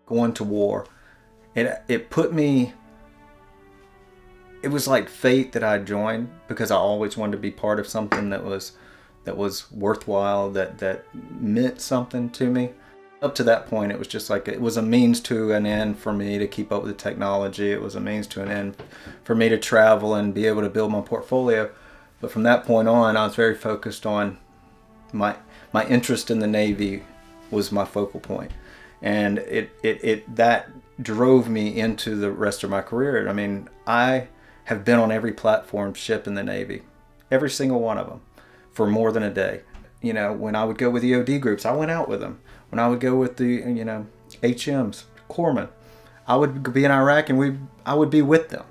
going to war. It put me, it was like fate that I joined, because I always wanted to be part of something that was worthwhile, that meant something to me. Up to that point, it was just like, it was a means to an end for me to keep up with the technology. It was a means to an end for me to travel and be able to build my portfolio. But from that point on, I was very focused on my interest in the Navy was my focal point. And that drove me into the rest of my career. I mean, I have been on every platform ship in the Navy, every single one of them, for more than a day. You know, when I would go with EOD groups, I went out with them. When I would go with the, you know, HMs, corpsmen, I would be in Iraq and I would be with them,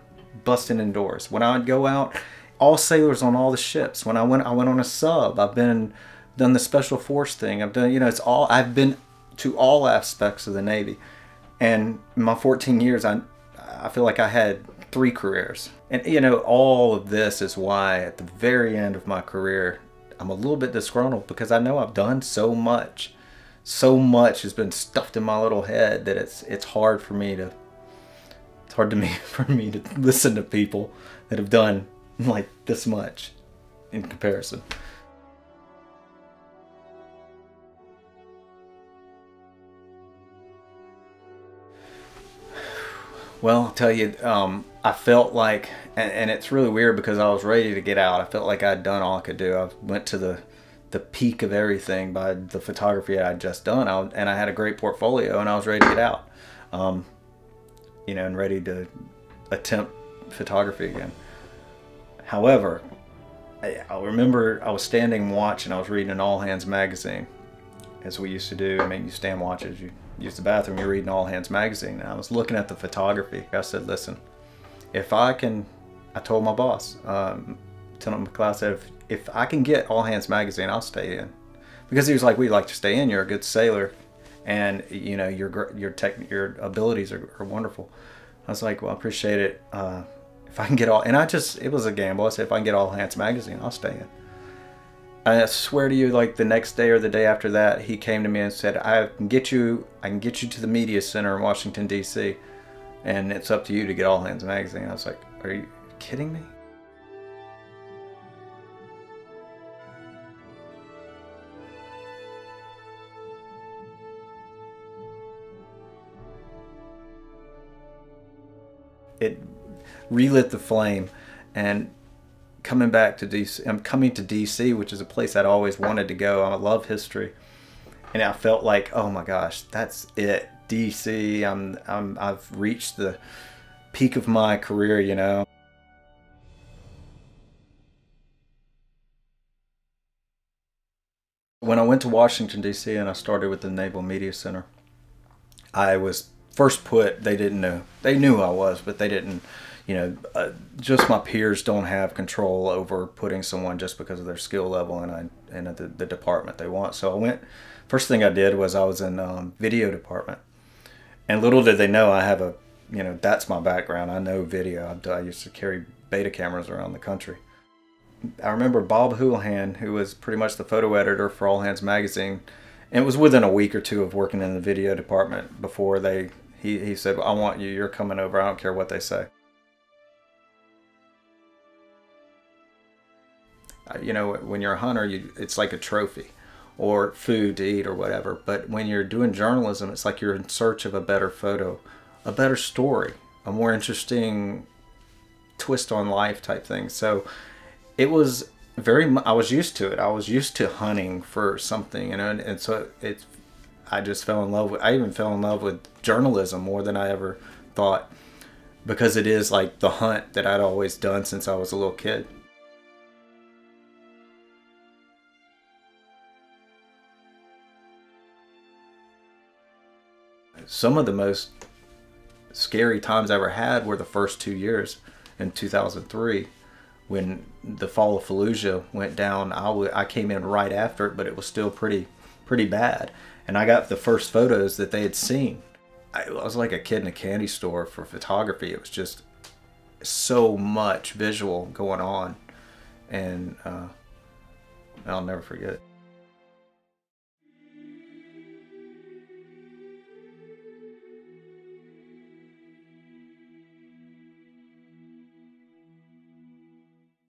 busting in doors. When I would go out, all sailors on all the ships. When I went on a sub. I've done the special force thing. I've done, you know, I've been to all aspects of the Navy. And in my 14 years, I feel like I had 3 careers. And, you know, all of this is why at the very end of my career, I'm a little bit disgruntled, because I know I've done so much. So much has been stuffed in my little head that it's hard for me to listen to people that have done like this much in comparison. Well, I'll tell you, I felt like, and it's really weird because I was ready to get out. I felt like I'd done all I could do. I went to the peak of everything by the photography I'd just done, and I had a great portfolio, and I was ready to get out, you know, and ready to attempt photography again. However, I remember I was standing watch, and I was reading an all hands magazine, as we used to do. I mean, you stand watch as you use the bathroom, you're reading all hands magazine, and I was looking at the photography. I said, listen, if I told my boss, Lieutenant McLeod, said, if I can get all hands magazine, I'll stay in. Because he was like, we'd like to stay in, you're a good sailor, and you know, your abilities are wonderful. I was like, well, I appreciate it. If I can get all, and it was a gamble. I said, if I can get all hands magazine, I'll stay in. I swear to you, like the next day or the day after that, he came to me and said, I can get you to the media center in Washington, D.C., and it's up to you to get all hands magazine. I was like, are you kidding me? It relit the flame, and coming back to DC, I'm coming to DC, which is a place I'd always wanted to go. I love history, and I felt like, oh my gosh, that's it, DC. I've reached the peak of my career, you know. When I went to Washington DC and I started with the Naval Media Center, I was first put. They didn't know. They knew who I was, but they didn't. You know, just my peers don't have control over putting someone just because of their skill level and the department they want. So I went. First thing I did was I was in video department, and little did they know I have a, you know, that's my background. I know video. I used to carry beta cameras around the country. I remember Bob Houlihan, who was pretty much the photo editor for All Hands Magazine, and it was within a week or two of working in the video department before he said, I want you, you're coming over, I don't care what they say. You know, when you're a hunter, it's like a trophy or food to eat or whatever. But when you're doing journalism, it's like you're in search of a better photo, a better story, a more interesting twist on life type thing. So it was I was used to it. I was used to hunting for something, you know, and so I just fell in love with, I even fell in love with journalism more than I ever thought, because it is like the hunt that I'd always done since I was a little kid. Some of the most scary times I ever had were the first 2 years in 2003 when the fall of Fallujah went down. I came in right after it, but it was still pretty bad. And I got the first photos that they had seen. I was like a kid in a candy store for photography. It was just so much visual going on, and I'll never forget it.